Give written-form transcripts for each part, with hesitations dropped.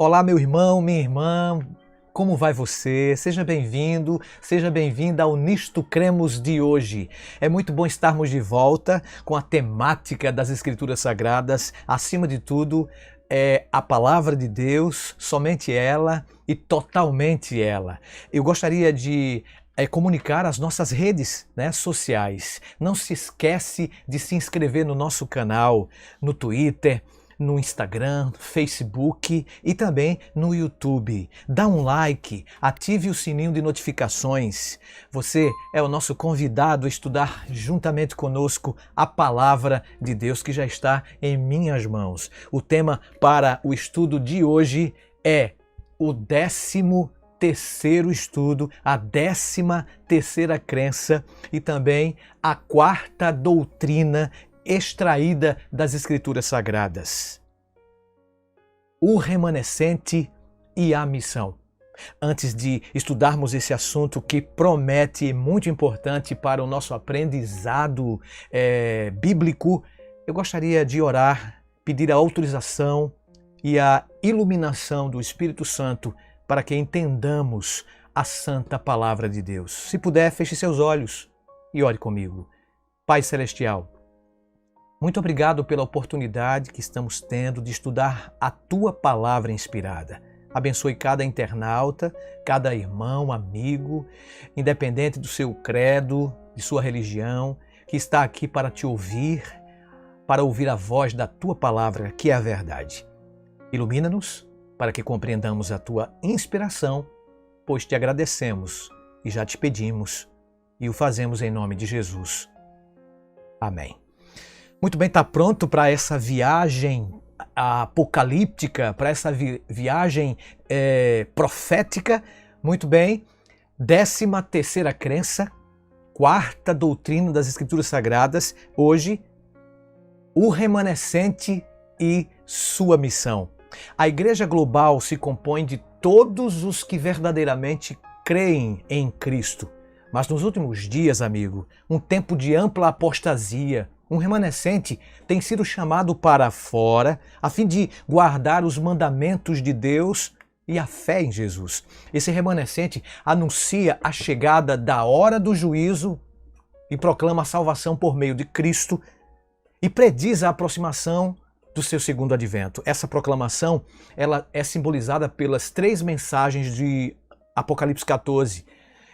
Olá, meu irmão, minha irmã, como vai você? Seja bem-vindo, seja bem-vinda ao Nisto Cremos de hoje. É muito bom estarmos de volta com a temática das Escrituras Sagradas. Acima de tudo, é a Palavra de Deus, somente ela e totalmente ela. Eu gostaria de comunicar as nossas redes sociais. Não se esquece de se inscrever no nosso canal, no Twitter, no Instagram, no Facebook e também no YouTube. Dá um like, ative o sininho de notificações. Você é o nosso convidado a estudar juntamente conosco a Palavra de Deus que já está em minhas mãos. O tema para o estudo de hoje é o 13º estudo, a 13ª crença e também a 4ª doutrina extraída das Escrituras Sagradas. O remanescente e a missão. Antes de estudarmos esse assunto que promete muito importante para o nosso aprendizado bíblico, eu gostaria de orar, pedir a autorização e a iluminação do Espírito Santo para que entendamos a santa palavra de Deus. Se puder, feche seus olhos e ore comigo. Pai Celestial, muito obrigado pela oportunidade que estamos tendo de estudar a Tua Palavra inspirada. Abençoe cada internauta, cada irmão, amigo, independente do seu credo, de sua religião, que está aqui para Te ouvir, para ouvir a voz da Tua Palavra, que é a verdade. Ilumina-nos para que compreendamos a Tua inspiração, pois Te agradecemos e já Te pedimos e o fazemos em nome de Jesus. Amém. Muito bem, está pronto para essa viagem apocalíptica, para essa viagem profética? Muito bem, 13ª crença, 4ª doutrina das Escrituras Sagradas, hoje, o remanescente e sua missão. A Igreja Global se compõe de todos os que verdadeiramente creem em Cristo. Mas nos últimos dias, amigo, um tempo de ampla apostasia, um remanescente tem sido chamado para fora a fim de guardar os mandamentos de Deus e a fé em Jesus. Esse remanescente anuncia a chegada da hora do juízo e proclama a salvação por meio de Cristo e prediz a aproximação do seu segundo advento. Essa proclamação ela é simbolizada pelas 3 mensagens de Apocalipse 14,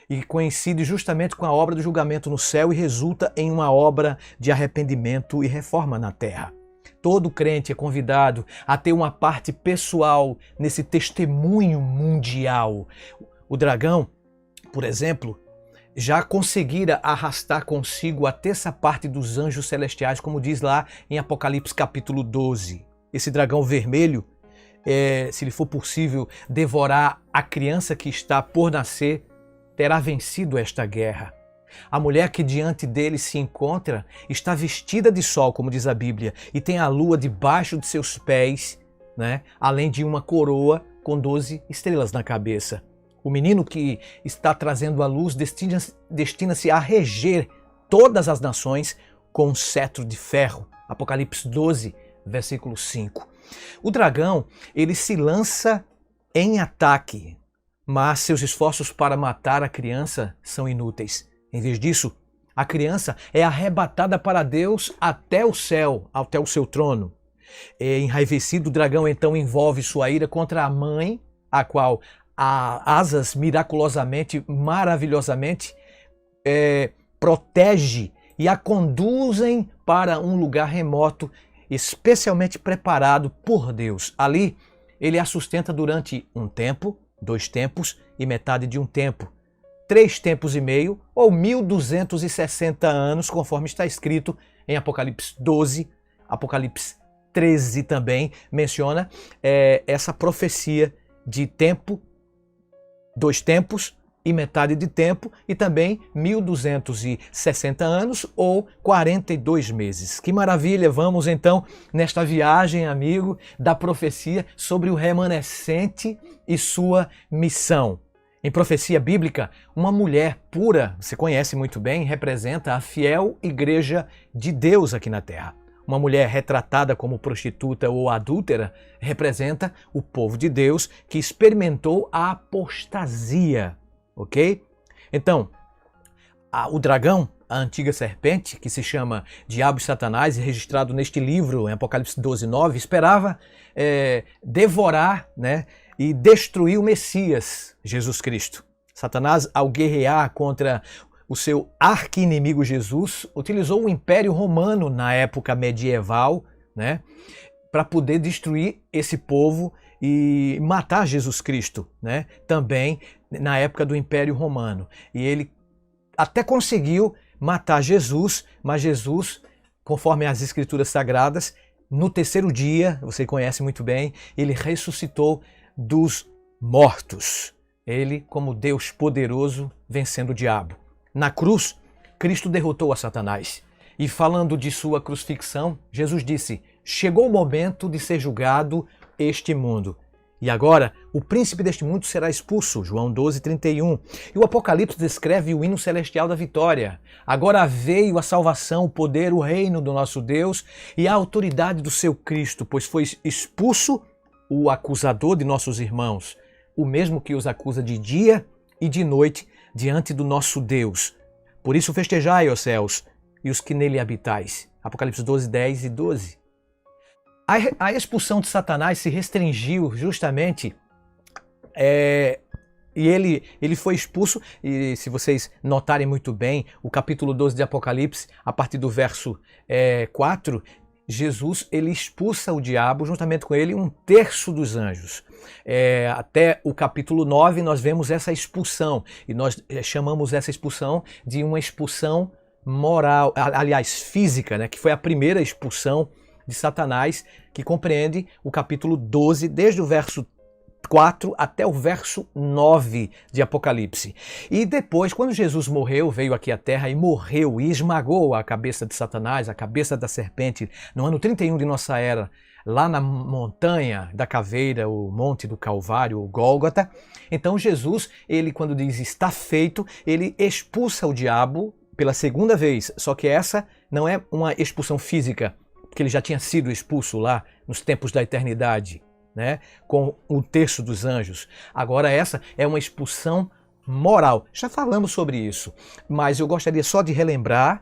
e coincide justamente com a obra do julgamento no céu e resulta em uma obra de arrependimento e reforma na terra. Todo crente é convidado a ter uma parte pessoal nesse testemunho mundial. O dragão, por exemplo, já conseguira arrastar consigo a 3ª parte dos anjos celestiais, como diz lá em Apocalipse capítulo 12. Esse dragão vermelho, se lhe for possível devorar a criança que está por nascer, terá vencido esta guerra. A mulher que diante dele se encontra está vestida de sol, como diz a Bíblia, e tem a lua debaixo de seus pés, além de uma coroa com 12 estrelas na cabeça. O menino que está trazendo a luz destina-se a reger todas as nações com um cetro de ferro. Apocalipse 12, versículo 5. O dragão, ele se lança em ataque, mas seus esforços para matar a criança são inúteis. Em vez disso, a criança é arrebatada para Deus até o céu, até o seu trono. Enraivecido, o dragão então envolve sua ira contra a mãe, a qual asas miraculosamente, maravilhosamente, protege e a conduzem para um lugar remoto, especialmente preparado por Deus. Ali, ele a sustenta durante um tempo, 2 tempos e metade de um tempo, 3 tempos e meio ou 1260 anos, conforme está escrito em Apocalipse 12, Apocalipse 13 também menciona essa profecia de tempo, 2 tempos e metade de tempo e também 1260 anos ou 42 meses. Que maravilha! Vamos então nesta viagem, amigo, da profecia sobre o remanescente e sua missão. Em profecia bíblica, uma mulher pura, você conhece muito bem, representa a fiel igreja de Deus aqui na terra. Uma mulher retratada como prostituta ou adúltera representa o povo de Deus que experimentou a apostasia, ok? Então, o dragão, a antiga serpente, que se chama Diabo e Satanás, registrado neste livro, em Apocalipse 12:9, esperava devorar, né, e destruir o Messias, Jesus Cristo. Satanás, ao guerrear contra o seu arqui-inimigo Jesus, utilizou o Império Romano na época medieval, né, para poder destruir esse povo e matar Jesus Cristo, né, também na época do Império Romano. E ele até conseguiu matar Jesus, mas Jesus, conforme as Escrituras Sagradas, no terceiro dia, você conhece muito bem, ele ressuscitou dos mortos. Ele, como Deus poderoso, vencendo o diabo. Na cruz, Cristo derrotou a Satanás. E falando de sua crucifixão, Jesus disse: chegou o momento de ser julgado este mundo. E agora, o príncipe deste mundo será expulso, João 12:31. E o Apocalipse descreve o hino celestial da vitória. Agora veio a salvação, o poder, o reino do nosso Deus e a autoridade do seu Cristo, pois foi expulso o acusador de nossos irmãos, o mesmo que os acusa de dia e de noite diante do nosso Deus. Por isso festejai, ó céus, e os que nele habitais. Apocalipse 12:10 e 12. A expulsão de Satanás se restringiu justamente e ele foi expulso, e se vocês notarem muito bem, o capítulo 12 de Apocalipse, a partir do verso 4, Jesus ele expulsa o diabo, juntamente com ele, 1/3 dos anjos. Até o capítulo 9 nós vemos essa expulsão, e nós chamamos essa expulsão de uma expulsão moral, aliás, física, né, que foi a primeira expulsão de Satanás, que compreende o capítulo 12, desde o verso 4 até o verso 9 de Apocalipse. E depois, quando Jesus morreu, veio aqui à terra e morreu e esmagou a cabeça de Satanás, a cabeça da serpente, no ano 31 de nossa era, lá na montanha da caveira, o monte do Calvário, o Gólgota. Então Jesus, ele quando diz está feito, ele expulsa o diabo pela segunda vez, só que essa não é uma expulsão física, porque ele já tinha sido expulso lá nos tempos da eternidade, né, com 1/3 dos anjos. Agora essa é uma expulsão moral. Já falamos sobre isso, mas eu gostaria só de relembrar,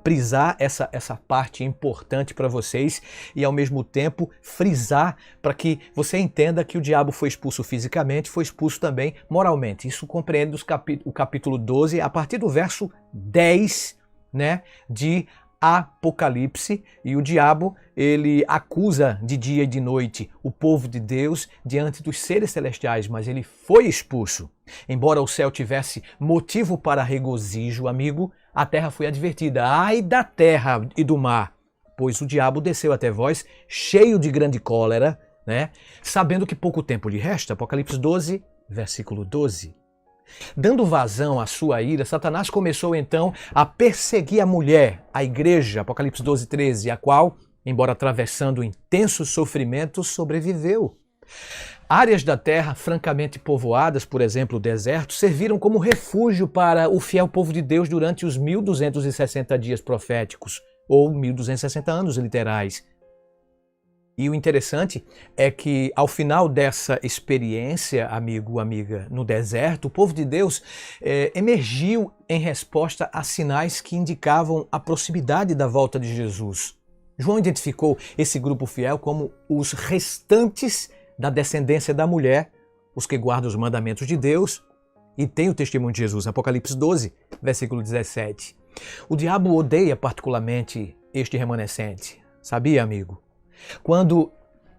frisar essa parte importante para vocês e ao mesmo tempo frisar para que você entenda que o diabo foi expulso fisicamente, foi expulso também moralmente. Isso compreende o capítulo 12 a partir do verso 10, né, de Apocalipse, e o diabo ele acusa de dia e de noite o povo de Deus diante dos seres celestiais, mas ele foi expulso. Embora o céu tivesse motivo para regozijo, amigo, a terra foi advertida. Ai da terra e do mar, pois o diabo desceu até vós cheio de grande cólera, né, sabendo que pouco tempo lhe resta. Apocalipse 12, versículo 12. Dando vazão à sua ira, Satanás começou então a perseguir a mulher, a igreja, Apocalipse 12:13, a qual, embora atravessando intensos sofrimentos, sobreviveu. Áreas da terra francamente povoadas, por exemplo, o deserto, serviram como refúgio para o fiel povo de Deus durante os 1260 dias proféticos, ou 1260 anos literais. E o interessante é que ao final dessa experiência, amigo, amiga, no deserto, o povo de Deus emergiu em resposta a sinais que indicavam a proximidade da volta de Jesus. João identificou esse grupo fiel como os restantes da descendência da mulher, os que guardam os mandamentos de Deus e têm o testemunho de Jesus. Apocalipse 12, versículo 17. O diabo odeia particularmente este remanescente. Sabia, amigo? Quando,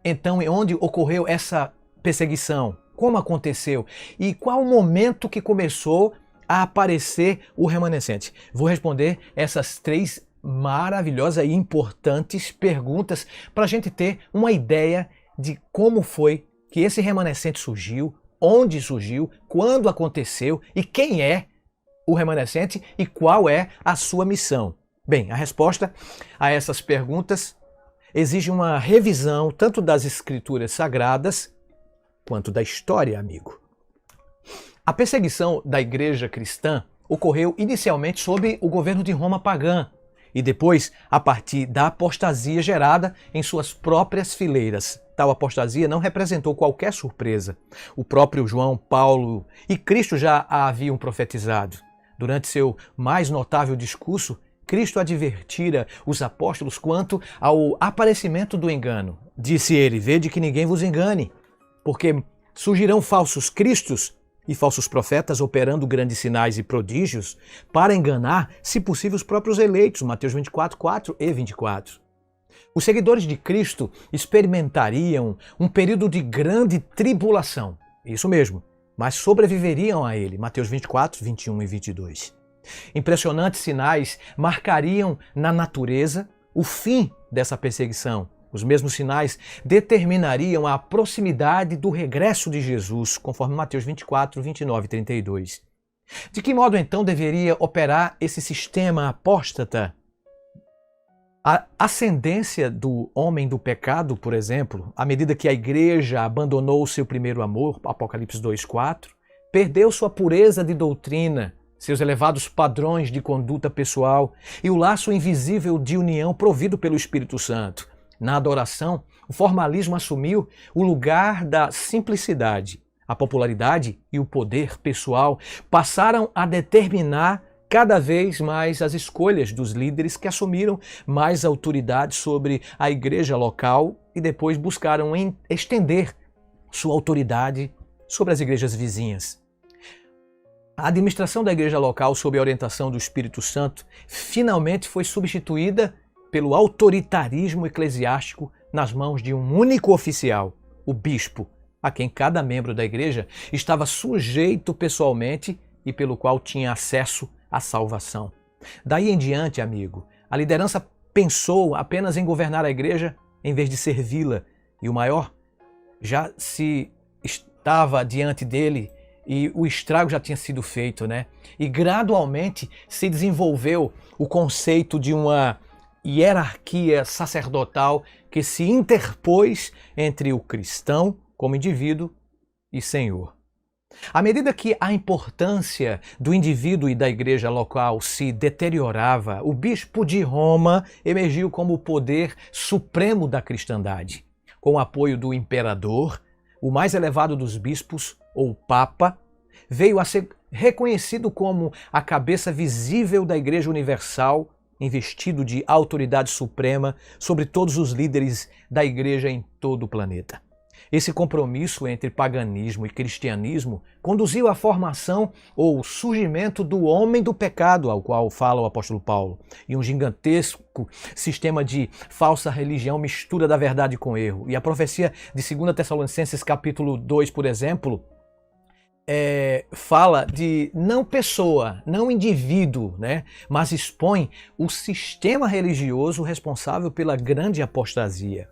então, onde ocorreu essa perseguição? Como aconteceu? E qual o momento que começou a aparecer o remanescente? Vou responder essas 3 maravilhosas e importantes perguntas para a gente ter uma ideia de como foi que esse remanescente surgiu, onde surgiu, quando aconteceu e quem é o remanescente e qual é a sua missão. Bem, a resposta a essas perguntas exige uma revisão tanto das escrituras sagradas quanto da história, amigo. A perseguição da igreja cristã ocorreu inicialmente sob o governo de Roma pagã e depois a partir da apostasia gerada em suas próprias fileiras. Tal apostasia não representou qualquer surpresa. O próprio João, Paulo e Cristo já a haviam profetizado. Durante seu mais notável discurso, Cristo advertira os apóstolos quanto ao aparecimento do engano. Disse ele: vede que ninguém vos engane, porque surgirão falsos cristos e falsos profetas operando grandes sinais e prodígios para enganar, se possível, os próprios eleitos. Mateus 24, 4 e 24. Os seguidores de Cristo experimentariam um período de grande tribulação, isso mesmo, mas sobreviveriam a ele. Mateus 24, 21 e 22. Impressionantes sinais marcariam na natureza o fim dessa perseguição. Os mesmos sinais determinariam a proximidade do regresso de Jesus, conforme Mateus 24, 29 e 32. De que modo, então, deveria operar esse sistema apóstata? A ascendência do homem do pecado, por exemplo, à medida que a igreja abandonou o seu primeiro amor, Apocalipse 2:4, perdeu sua pureza de doutrina, seus elevados padrões de conduta pessoal e o laço invisível de união provido pelo Espírito Santo. Na adoração, o formalismo assumiu o lugar da simplicidade. A popularidade e o poder pessoal passaram a determinar cada vez mais as escolhas dos líderes que assumiram mais autoridade sobre a igreja local e depois buscaram estender sua autoridade sobre as igrejas vizinhas. A administração da igreja local, sob a orientação do Espírito Santo, finalmente foi substituída pelo autoritarismo eclesiástico nas mãos de um único oficial, o bispo, a quem cada membro da igreja estava sujeito pessoalmente e pelo qual tinha acesso à salvação. Daí em diante, amigo, a liderança pensou apenas em governar a igreja em vez de servi-la, e o maior já se estava diante dele e o estrago já tinha sido feito, né? E gradualmente se desenvolveu o conceito de uma hierarquia sacerdotal que se interpôs entre o cristão como indivíduo e Senhor. À medida que a importância do indivíduo e da igreja local se deteriorava, o bispo de Roma emergiu como o poder supremo da cristandade. Com o apoio do imperador, o mais elevado dos bispos, ou Papa, veio a ser reconhecido como a cabeça visível da Igreja Universal, investido de autoridade suprema sobre todos os líderes da igreja em todo o planeta. Esse compromisso entre paganismo e cristianismo conduziu à formação ou surgimento do homem do pecado, ao qual fala o apóstolo Paulo, e um gigantesco sistema de falsa religião mistura da verdade com erro. E a profecia de 2 Tessalonicenses capítulo 2, por exemplo, fala de não pessoa, não indivíduo, né? Mas expõe o sistema religioso responsável pela grande apostasia.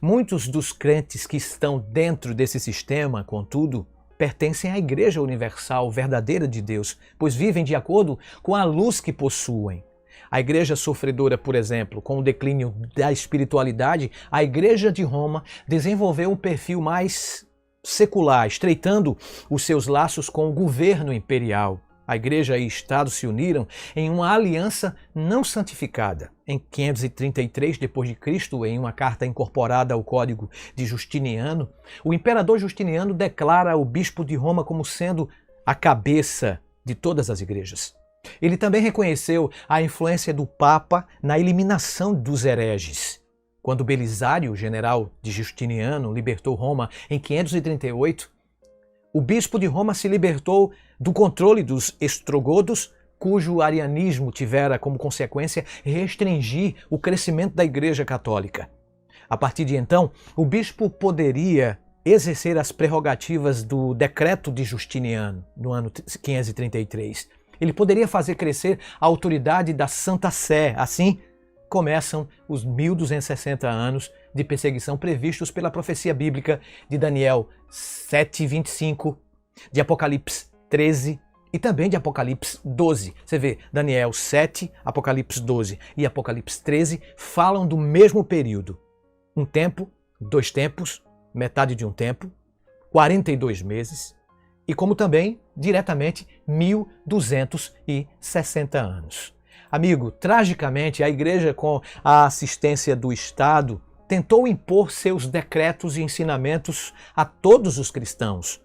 Muitos dos crentes que estão dentro desse sistema, contudo, pertencem à Igreja Universal verdadeira de Deus, pois vivem de acordo com a luz que possuem. A igreja sofredora, por exemplo, com o declínio da espiritualidade, a Igreja de Roma desenvolveu um perfil mais secular, estreitando os seus laços com o governo imperial. A igreja e o Estado se uniram em uma aliança não santificada. Em 533 d.C., em uma carta incorporada ao Código de Justiniano, o imperador Justiniano declara o bispo de Roma como sendo a cabeça de todas as igrejas. Ele também reconheceu a influência do Papa na eliminação dos hereges. Quando Belisário, general de Justiniano, libertou Roma em 538, o bispo de Roma se libertou do controle dos ostrogodos, cujo arianismo tivera como consequência restringir o crescimento da Igreja Católica. A partir de então, o bispo poderia exercer as prerrogativas do decreto de Justiniano, no ano 533. Ele poderia fazer crescer a autoridade da Santa Sé. Assim, começam os 1260 anos de perseguição previstos pela profecia bíblica de Daniel 7:25, de Apocalipse 13 e também de Apocalipse 12. Você vê, Daniel 7, Apocalipse 12 e Apocalipse 13 falam do mesmo período. Um tempo, 2 tempos, metade de um tempo, 42 meses e como também, diretamente, 1260 anos. Amigo, tragicamente, a igreja, com a assistência do Estado, tentou impor seus decretos e ensinamentos a todos os cristãos.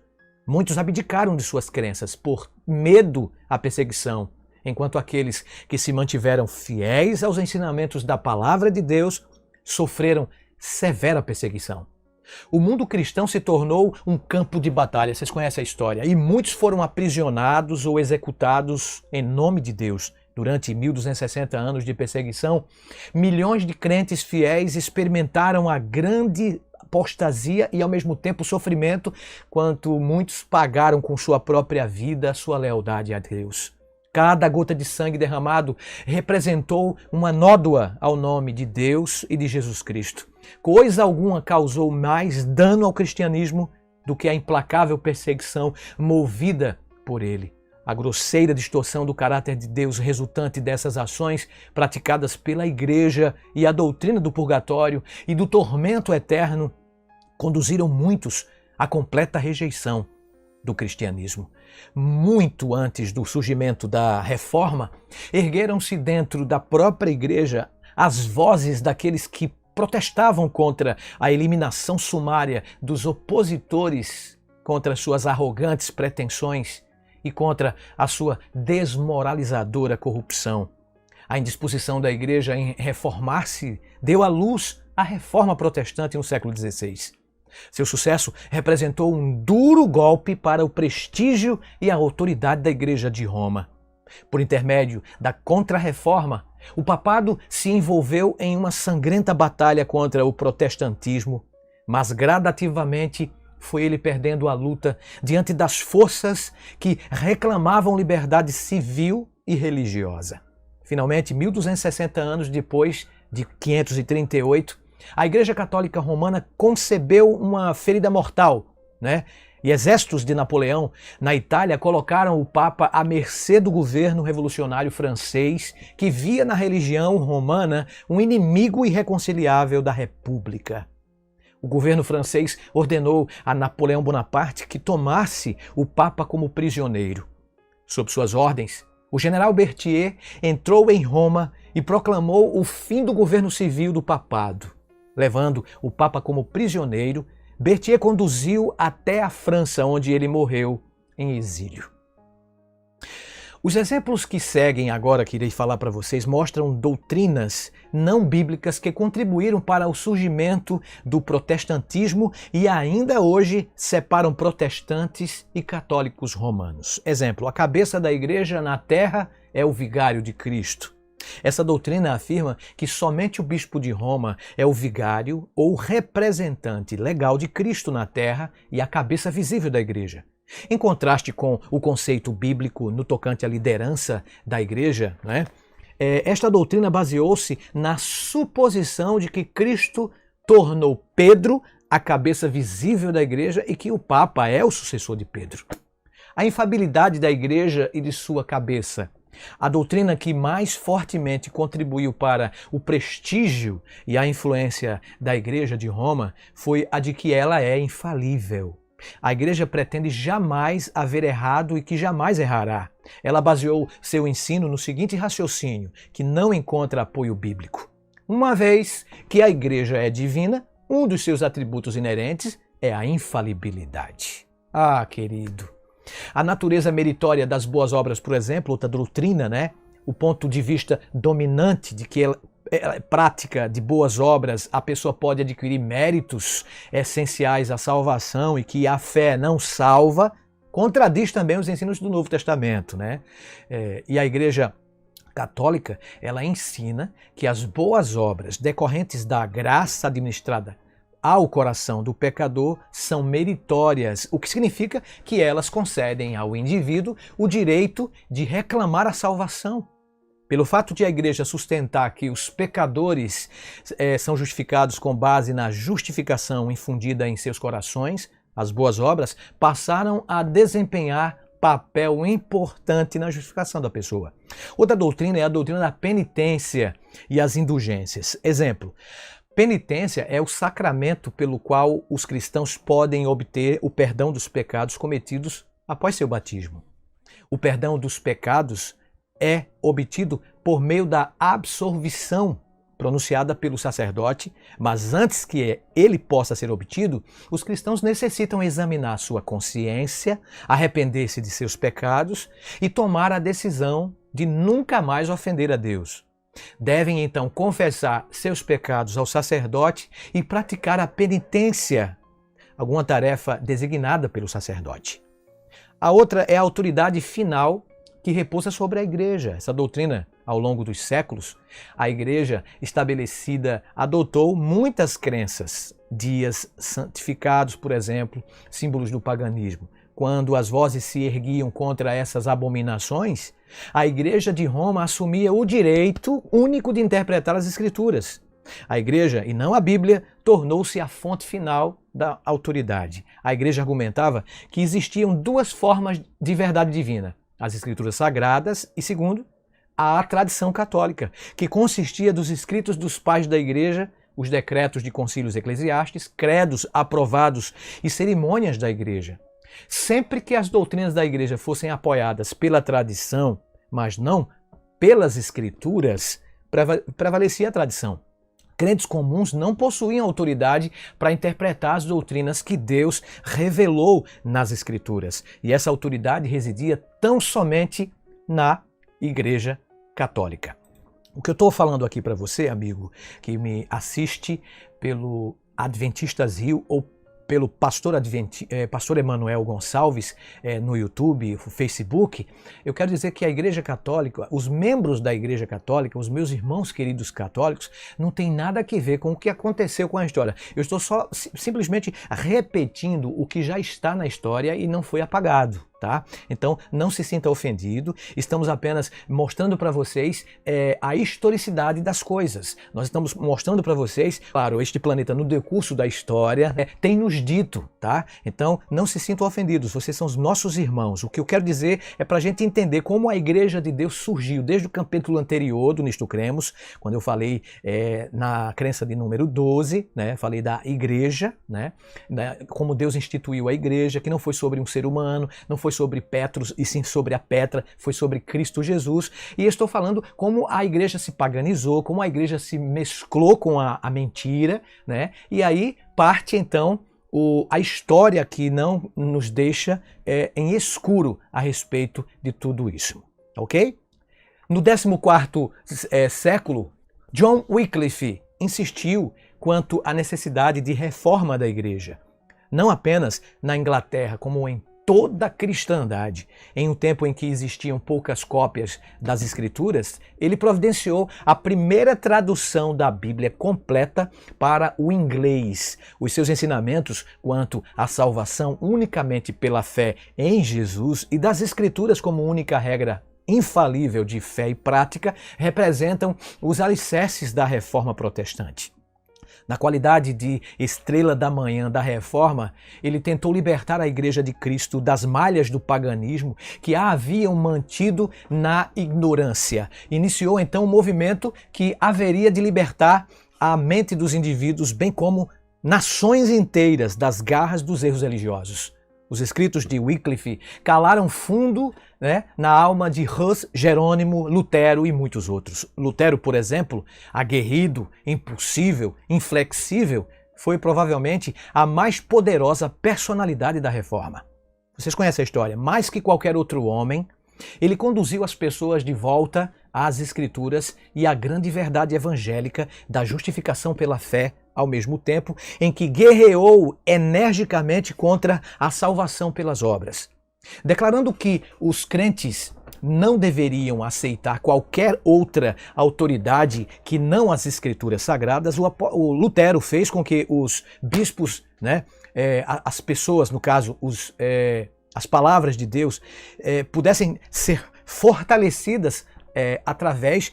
Muitos abdicaram de suas crenças por medo à perseguição, enquanto aqueles que se mantiveram fiéis aos ensinamentos da palavra de Deus sofreram severa perseguição. O mundo cristão se tornou um campo de batalha, vocês conhecem a história, e muitos foram aprisionados ou executados em nome de Deus. Durante 1260 anos de perseguição, milhões de crentes fiéis experimentaram a grande apostasia e ao mesmo tempo sofrimento, quanto muitos pagaram com sua própria vida a sua lealdade a Deus. Cada gota de sangue derramado representou uma nódoa ao nome de Deus e de Jesus Cristo. Coisa alguma causou mais dano ao cristianismo do que a implacável perseguição movida por ele. A grosseira distorção do caráter de Deus resultante dessas ações praticadas pela igreja e a doutrina do purgatório e do tormento eterno conduziram muitos à completa rejeição do cristianismo. Muito antes do surgimento da Reforma, ergueram-se dentro da própria igreja as vozes daqueles que protestavam contra a eliminação sumária dos opositores, contra suas arrogantes pretensões e contra a sua desmoralizadora corrupção. A indisposição da igreja em reformar-se deu à luz a Reforma Protestante no século XVI. Seu sucesso representou um duro golpe para o prestígio e a autoridade da Igreja de Roma. Por intermédio da Contra-Reforma, o papado se envolveu em uma sangrenta batalha contra o protestantismo, mas gradativamente foi ele perdendo a luta diante das forças que reclamavam liberdade civil e religiosa. Finalmente, 1260 anos depois de 538, a Igreja Católica Romana concebeu uma ferida mortal, E exércitos de Napoleão na Itália colocaram o Papa à mercê do governo revolucionário francês, que via na religião romana um inimigo irreconciliável da República. O governo francês ordenou a Napoleão Bonaparte que tomasse o Papa como prisioneiro. Sob suas ordens, o general Berthier entrou em Roma e proclamou o fim do governo civil do papado. Levando o Papa como prisioneiro, Berthier conduziu até a França, onde ele morreu em exílio. Os exemplos que seguem agora, que irei falar para vocês, mostram doutrinas não bíblicas que contribuíram para o surgimento do protestantismo e ainda hoje separam protestantes e católicos romanos. Exemplo, a cabeça da igreja na terra é o vigário de Cristo. Essa doutrina afirma que somente o bispo de Roma é o vigário ou representante legal de Cristo na terra e a cabeça visível da igreja. Em contraste com o conceito bíblico no tocante à liderança da igreja, esta doutrina baseou-se na suposição de que Cristo tornou Pedro a cabeça visível da igreja e que o Papa é o sucessor de Pedro. A infabilidade da igreja e de sua cabeça. A doutrina que mais fortemente contribuiu para o prestígio e a influência da Igreja de Roma foi a de que ela é infalível. A Igreja pretende jamais haver errado e que jamais errará. Ela baseou seu ensino no seguinte raciocínio, que não encontra apoio bíblico. Uma vez que a Igreja é divina, um dos seus atributos inerentes é a infalibilidade. Ah, querido! A natureza meritória das boas obras, por exemplo, outra doutrina, o ponto de vista dominante de que ela é prática de boas obras, a pessoa pode adquirir méritos essenciais à salvação e que a fé não salva, contradiz também os ensinos do Novo Testamento, E a Igreja Católica, ela ensina que as boas obras decorrentes da graça administrada ao coração do pecador são meritórias, o que significa que elas concedem ao indivíduo o direito de reclamar a salvação. Pelo fato de a igreja sustentar que os pecadores são justificados com base na justificação infundida em seus corações, as boas obras passaram a desempenhar papel importante na justificação da pessoa. Outra doutrina é a doutrina da penitência e as indulgências. Exemplo, penitência é o sacramento pelo qual os cristãos podem obter o perdão dos pecados cometidos após seu batismo. O perdão dos pecados é obtido por meio da absolvição pronunciada pelo sacerdote, mas antes que ele possa ser obtido, os cristãos necessitam examinar sua consciência, arrepender-se de seus pecados e tomar a decisão de nunca mais ofender a Deus. Devem então confessar seus pecados ao sacerdote e praticar a penitência, alguma tarefa designada pelo sacerdote. A outra é a autoridade final que repousa sobre a igreja. Essa doutrina, ao longo dos séculos, a igreja estabelecida adotou muitas crenças, dias santificados, por exemplo, símbolos do paganismo. Quando as vozes se erguiam contra essas abominações, a igreja de Roma assumia o direito único de interpretar as escrituras. A igreja, e não a Bíblia, tornou-se a fonte final da autoridade. A igreja argumentava que existiam duas formas de verdade divina: as escrituras sagradas e, segundo, a tradição católica, que consistia dos escritos dos pais da igreja, os decretos de concílios eclesiásticos, credos aprovados e cerimônias da igreja. Sempre que as doutrinas da igreja fossem apoiadas pela tradição, mas não pelas escrituras, prevalecia a tradição. Crentes comuns não possuíam autoridade para interpretar as doutrinas que Deus revelou nas Escrituras. E essa autoridade residia tão somente na Igreja Católica. O que eu estou falando aqui para você, amigo, que me assiste pelo Adventistas Rio ou pelo pastor Emanuel Gonçalves no YouTube, no Facebook, eu quero dizer que a Igreja Católica, os membros da Igreja Católica, os meus irmãos queridos católicos, não tem nada a ver com o que aconteceu com a história. Eu estou só simplesmente repetindo o que já está na história e não foi apagado. Tá? Então não se sinta ofendido, estamos apenas mostrando para vocês a historicidade das coisas. Nós estamos mostrando para vocês, claro, este planeta no decurso da história tem nos dito, tá? Então não se sintam ofendidos, vocês são os nossos irmãos. O que eu quero dizer é para a gente entender como a Igreja de Deus surgiu, desde o capítulo anterior do Nisto Cremos, quando eu falei na crença de número 12, né? Falei da Igreja, né? Como Deus instituiu a Igreja, que não foi sobre um ser humano, não foi sobre Petros e sim sobre a Petra, foi sobre Cristo Jesus. E estou falando como a igreja se paganizou, como a igreja se mesclou com a mentira, né? E aí parte então a história que não nos deixa em escuro a respeito de tudo isso, ok? No 14º século, John Wycliffe insistiu quanto à necessidade de reforma da igreja, não apenas na Inglaterra, como em toda a cristandade. Em um tempo em que existiam poucas cópias das Escrituras, ele providenciou a primeira tradução da Bíblia completa para o inglês. Os seus ensinamentos quanto à salvação unicamente pela fé em Jesus e das Escrituras como única regra infalível de fé e prática representam os alicerces da Reforma Protestante. Na qualidade de estrela da manhã da Reforma, ele tentou libertar a Igreja de Cristo das malhas do paganismo que a haviam mantido na ignorância. Iniciou então um movimento que haveria de libertar a mente dos indivíduos, bem como nações inteiras, das garras dos erros religiosos. Os escritos de Wycliffe calaram fundo, na alma de Hus, Jerônimo, Lutero e muitos outros. Lutero, por exemplo, aguerrido, impossível, inflexível, foi provavelmente a mais poderosa personalidade da Reforma. Vocês conhecem a história? Mais que qualquer outro homem, ele conduziu as pessoas de volta às Escrituras e à grande verdade evangélica da justificação pela fé, ao mesmo tempo em que guerreou energicamente contra a salvação pelas obras. Declarando que os crentes não deveriam aceitar qualquer outra autoridade que não as Escrituras Sagradas, o Lutero fez com que os bispos, as pessoas, no caso, as palavras de Deus, pudessem ser fortalecidas através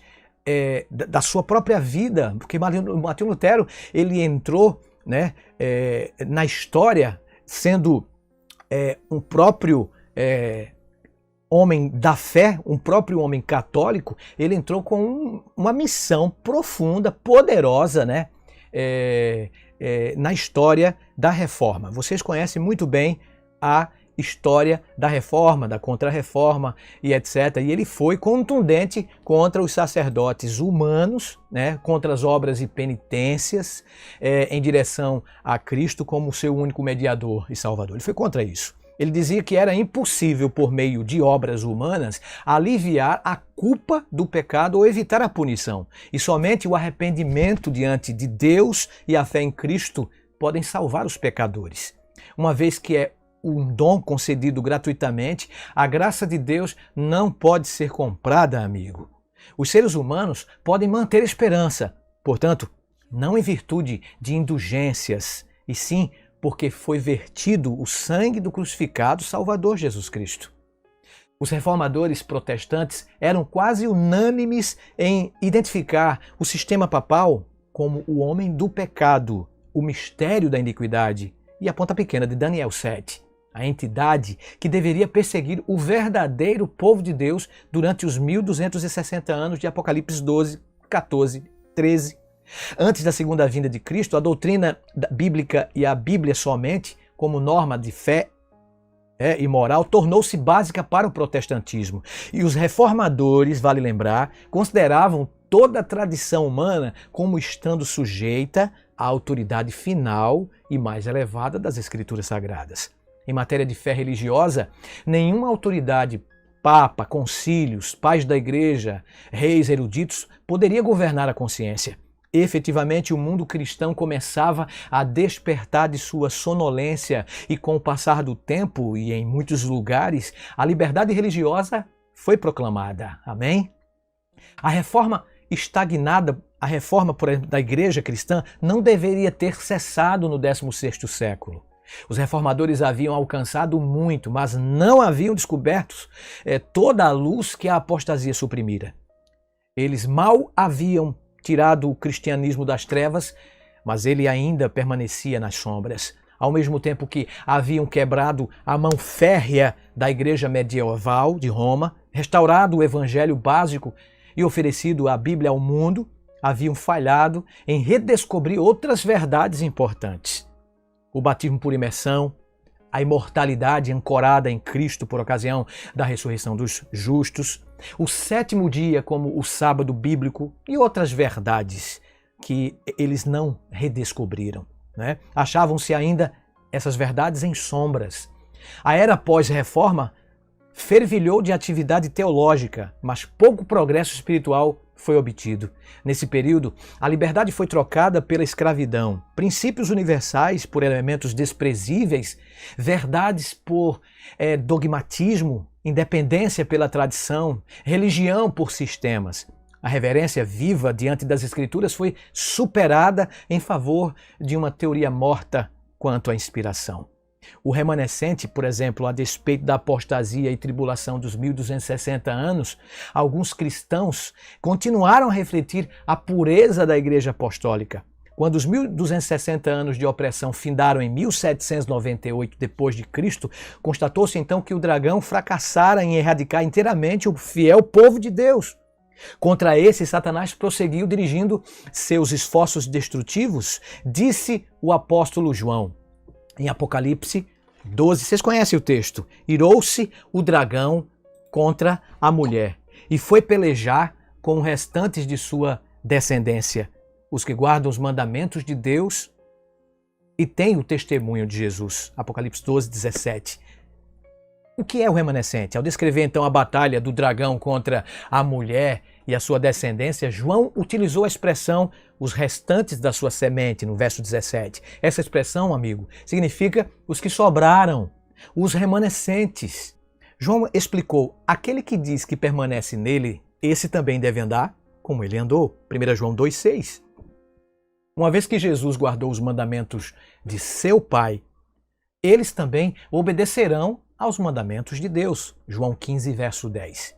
da sua própria vida, porque Martinho Lutero ele entrou na história sendo um próprio homem da fé, um próprio homem católico. Ele entrou com uma missão profunda, poderosa, na história da Reforma. Vocês conhecem muito bem a história da reforma, da contra-reforma e etc. E ele foi contundente contra os sacerdotes humanos, né, contra as obras e penitências em direção a Cristo como seu único mediador e salvador. Ele foi contra isso. Ele dizia que era impossível, por meio de obras humanas, aliviar a culpa do pecado ou evitar a punição. E somente o arrependimento diante de Deus e a fé em Cristo podem salvar os pecadores. Uma vez que é um dom concedido gratuitamente, a graça de Deus não pode ser comprada, amigo. Os seres humanos podem manter esperança, portanto, não em virtude de indulgências, e sim porque foi vertido o sangue do crucificado Salvador Jesus Cristo. Os reformadores protestantes eram quase unânimes em identificar o sistema papal como o homem do pecado, o mistério da iniquidade e a ponta pequena de Daniel 7. A entidade que deveria perseguir o verdadeiro povo de Deus durante os 1260 anos de Apocalipse 12, 14, 13. Antes da segunda vinda de Cristo, a doutrina bíblica e a Bíblia somente, como norma de fé e moral, tornou-se básica para o protestantismo. E os reformadores, vale lembrar, consideravam toda a tradição humana como estando sujeita à autoridade final e mais elevada das Escrituras Sagradas. Em matéria de fé religiosa, nenhuma autoridade, papa, concílios, pais da igreja, reis eruditos, poderia governar a consciência. Efetivamente, o mundo cristão começava a despertar de sua sonolência e, com o passar do tempo e em muitos lugares, a liberdade religiosa foi proclamada. Amém? A reforma estagnada, a reforma, por exemplo, da igreja cristã não deveria ter cessado no 16º século. Os reformadores haviam alcançado muito, mas não haviam descoberto toda a luz que a apostasia suprimira. Eles mal haviam tirado o cristianismo das trevas, mas ele ainda permanecia nas sombras. Ao mesmo tempo que haviam quebrado a mão férrea da igreja medieval de Roma, restaurado o evangelho básico e oferecido a Bíblia ao mundo, haviam falhado em redescobrir outras verdades importantes. O batismo por imersão, a imortalidade ancorada em Cristo por ocasião da ressurreição dos justos, o sétimo dia como o sábado bíblico e outras verdades que eles não redescobriram, né? Achavam-se ainda essas verdades em sombras. A era pós-reforma fervilhou de atividade teológica, mas pouco progresso espiritual foi obtido. Nesse período, a liberdade foi trocada pela escravidão, princípios universais por elementos desprezíveis, verdades por dogmatismo, independência pela tradição, religião por sistemas. A reverência viva diante das Escrituras foi superada em favor de uma teoria morta quanto à inspiração. O remanescente, por exemplo, a despeito da apostasia e tribulação dos 1260 anos, alguns cristãos continuaram a refletir a pureza da Igreja Apostólica. Quando os 1260 anos de opressão findaram em 1798 d.C., constatou-se então que o dragão fracassara em erradicar inteiramente o fiel povo de Deus. Contra esse, Satanás prosseguiu dirigindo seus esforços destrutivos, disse o apóstolo João. Em Apocalipse 12, vocês conhecem o texto. Irou-se o dragão contra a mulher e foi pelejar com os restantes de sua descendência, os que guardam os mandamentos de Deus e têm o testemunho de Jesus. Apocalipse 12, 17. O que é o remanescente? Ao descrever então a batalha do dragão contra a mulher e a sua descendência, João utilizou a expressão os restantes da sua semente, no verso 17. Essa expressão, amigo, significa os que sobraram, os remanescentes. João explicou, aquele que diz que permanece nele, esse também deve andar como ele andou. 1 João 2,6. Uma vez que Jesus guardou os mandamentos de seu Pai, eles também obedecerão aos mandamentos de Deus. João 15, verso 10.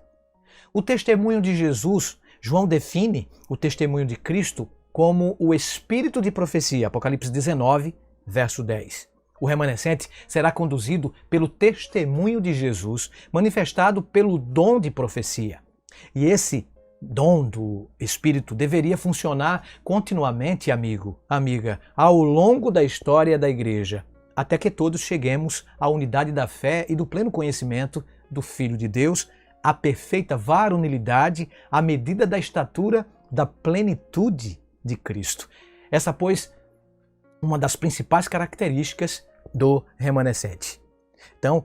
O testemunho de Jesus, João define o testemunho de Cristo como o espírito de profecia. Apocalipse 19, verso 10. O remanescente será conduzido pelo testemunho de Jesus, manifestado pelo dom de profecia. E esse dom do Espírito deveria funcionar continuamente, amigo, amiga, ao longo da história da igreja, até que todos cheguemos à unidade da fé e do pleno conhecimento do Filho de Deus, à perfeita varonilidade, à medida da estatura da plenitude de Cristo. Essa, pois, uma das principais características do remanescente. Então,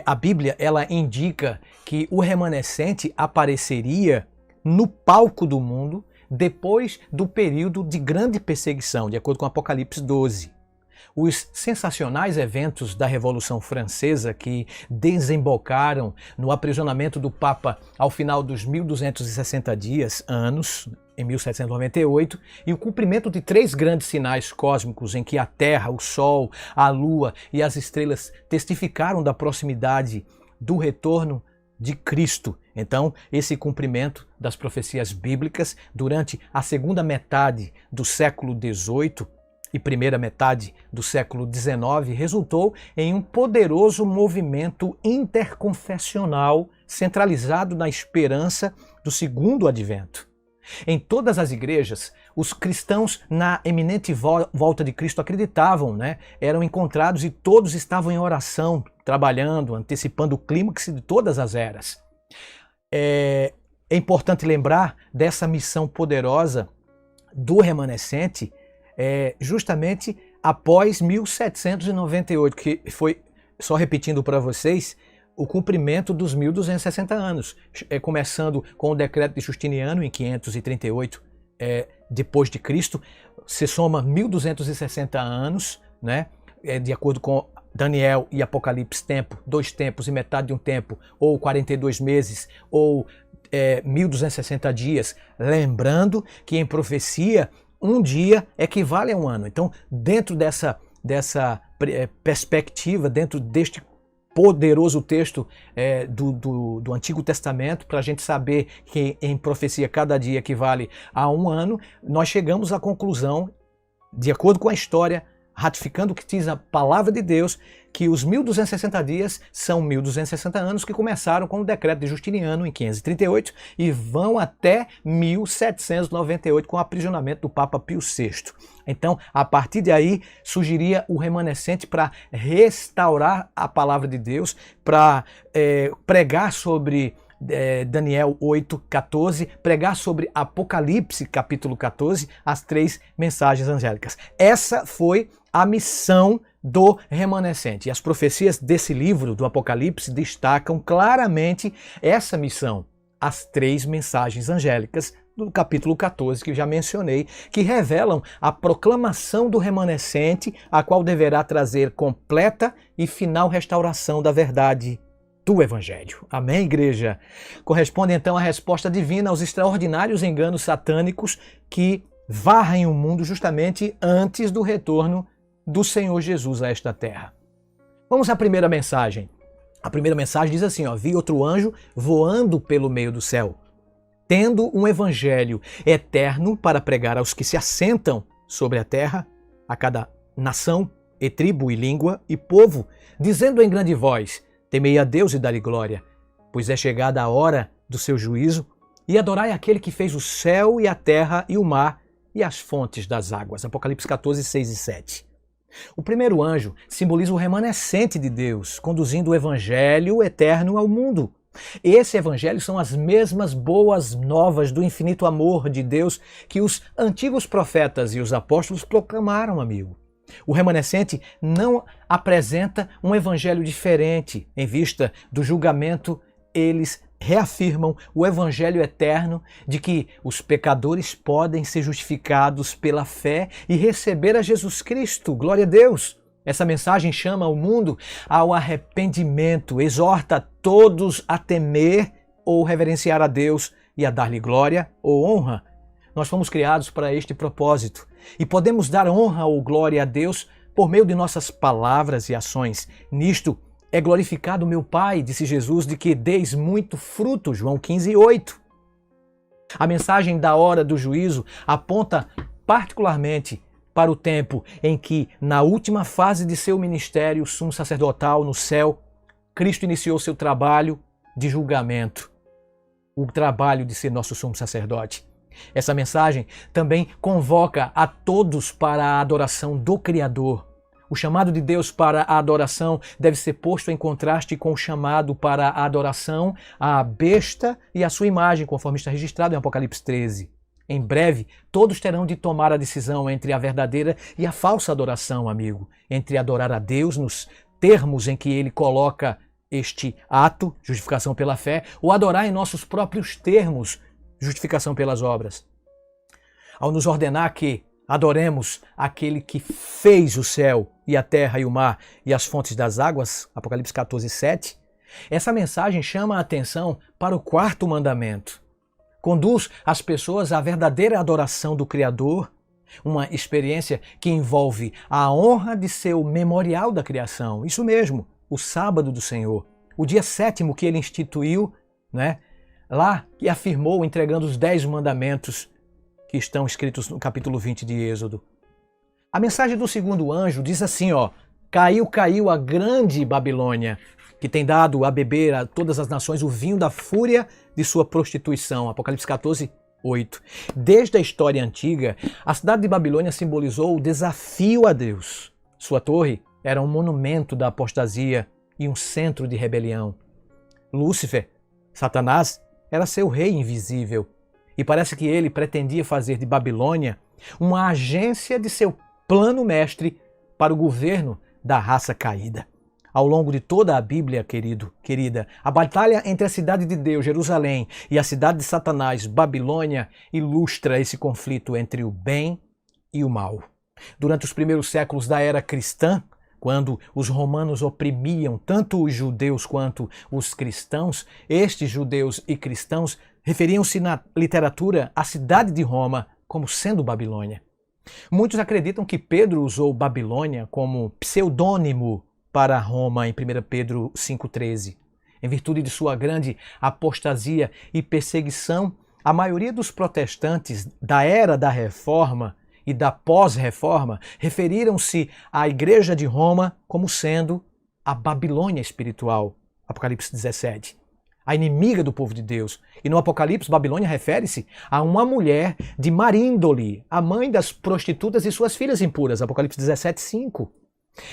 a Bíblia ela indica que o remanescente apareceria no palco do mundo depois do período de grande perseguição, de acordo com Apocalipse 12. Os sensacionais eventos da Revolução Francesa que desembocaram no aprisionamento do Papa ao final dos 1260 anos, em 1798, e o cumprimento de 3 grandes sinais cósmicos em que a Terra, o Sol, a Lua e as estrelas testificaram da proximidade do retorno de Cristo. Então, esse cumprimento das profecias bíblicas durante a segunda metade do século XVIII e primeira metade do século XIX resultou em um poderoso movimento interconfessional centralizado na esperança do segundo advento. Em todas as igrejas, os cristãos na eminente volta de Cristo acreditavam, eram encontrados e todos estavam em oração, trabalhando, antecipando o clímax de todas as eras. É importante lembrar dessa missão poderosa do remanescente justamente após 1798, que foi, só repetindo para vocês, o cumprimento dos 1260 anos, começando com o decreto de Justiniano em 538 depois de Cristo, se soma 1260 anos, de acordo com Daniel e Apocalipse, 2 tempos e metade de um tempo, ou 42 meses, ou 1260 dias, lembrando que em profecia um dia equivale a um ano. Então, dentro dessa perspectiva, dentro deste poderoso texto do Antigo Testamento, para a gente saber que em profecia cada dia equivale a um ano, nós chegamos à conclusão, de acordo com a história, ratificando o que diz a palavra de Deus, que os 1260 dias são 1260 anos que começaram com o decreto de Justiniano em 538 e vão até 1798 com o aprisionamento do Papa Pio VI. Então, a partir de aí, surgiria o remanescente para restaurar a palavra de Deus, para pregar sobre Daniel 8:14, pregar sobre Apocalipse capítulo 14, as 3 mensagens angélicas. Essa foi a missão do remanescente. E as profecias desse livro do Apocalipse destacam claramente essa missão, as 3 mensagens angélicas do capítulo 14, que eu já mencionei, que revelam a proclamação do remanescente, a qual deverá trazer completa e final restauração da verdade do Evangelho. Amém, igreja? Corresponde então a resposta divina aos extraordinários enganos satânicos que varrem o mundo justamente antes do retorno do Senhor Jesus a esta terra. Vamos à primeira mensagem. A primeira mensagem diz assim, vi outro anjo voando pelo meio do céu, tendo um evangelho eterno para pregar aos que se assentam sobre a terra, a cada nação, e tribo, e língua, e povo, dizendo em grande voz, temei a Deus e dai-lhe glória, pois é chegada a hora do seu juízo, e adorai aquele que fez o céu e a terra e o mar e as fontes das águas. Apocalipse 14, 6 e 7. O primeiro anjo simboliza o remanescente de Deus, conduzindo o evangelho eterno ao mundo. Esse evangelho são as mesmas boas novas do infinito amor de Deus que os antigos profetas e os apóstolos proclamaram, amigo. O remanescente não apresenta um evangelho diferente. Em vista do julgamento, eles reafirmam o evangelho eterno de que os pecadores podem ser justificados pela fé e receber a Jesus Cristo. Glória a Deus! Essa mensagem chama o mundo ao arrependimento, exorta todos a temer ou reverenciar a Deus e a dar-lhe glória ou honra. Nós fomos criados para este propósito e podemos dar honra ou glória a Deus por meio de nossas palavras e ações. Nisto é glorificado meu Pai, disse Jesus, de que deis muito fruto, João 15, 8. A mensagem da hora do juízo aponta particularmente para o tempo em que, na última fase de seu ministério sumo sacerdotal no céu, Cristo iniciou seu trabalho de julgamento, o trabalho de ser nosso sumo sacerdote. Essa mensagem também convoca a todos para a adoração do Criador. O chamado de Deus para a adoração deve ser posto em contraste com o chamado para a adoração à besta e à sua imagem, conforme está registrado em Apocalipse 13. Em breve, todos terão de tomar a decisão entre a verdadeira e a falsa adoração, amigo. Entre adorar a Deus nos termos em que ele coloca este ato, justificação pela fé, ou adorar em nossos próprios termos, justificação pelas obras. Ao nos ordenar que adoremos aquele que fez o céu e a terra e o mar e as fontes das águas, Apocalipse 14, 7, essa mensagem chama a atenção para o quarto mandamento. Conduz as pessoas à verdadeira adoração do Criador, uma experiência que envolve a honra de seu memorial da criação. Isso mesmo, o sábado do Senhor, o dia sétimo que ele instituiu, né? Lá e afirmou, entregando os 10 mandamentos que estão escritos no capítulo 20 de Êxodo. A mensagem do segundo anjo diz assim, ó: caiu a grande Babilônia, que tem dado a beber a todas as nações o vinho da fúria de sua prostituição. Apocalipse 14, 8. Desde a história antiga, a cidade de Babilônia simbolizou o desafio a Deus. Sua torre era um monumento da apostasia e um centro de rebelião. Lúcifer, Satanás, era seu rei invisível. E parece que ele pretendia fazer de Babilônia uma agência de seu plano mestre para o governo da raça caída. Ao longo de toda a Bíblia, querida, a batalha entre a cidade de Deus, Jerusalém, e a cidade de Satanás, Babilônia, ilustra esse conflito entre o bem e o mal. Durante os primeiros séculos da era cristã, quando os romanos oprimiam tanto os judeus quanto os cristãos, estes judeus e cristãos referiam-se na literatura à cidade de Roma como sendo Babilônia. Muitos acreditam que Pedro usou Babilônia como pseudônimo para Roma em 1 Pedro 5,13. Em virtude de sua grande apostasia e perseguição, a maioria dos protestantes da era da Reforma e da pós-reforma referiram-se à Igreja de Roma como sendo a Babilônia espiritual, Apocalipse 17, a inimiga do povo de Deus. E no Apocalipse, Babilônia refere-se a uma mulher de má índole, a mãe das prostitutas e suas filhas impuras, Apocalipse 17, 5.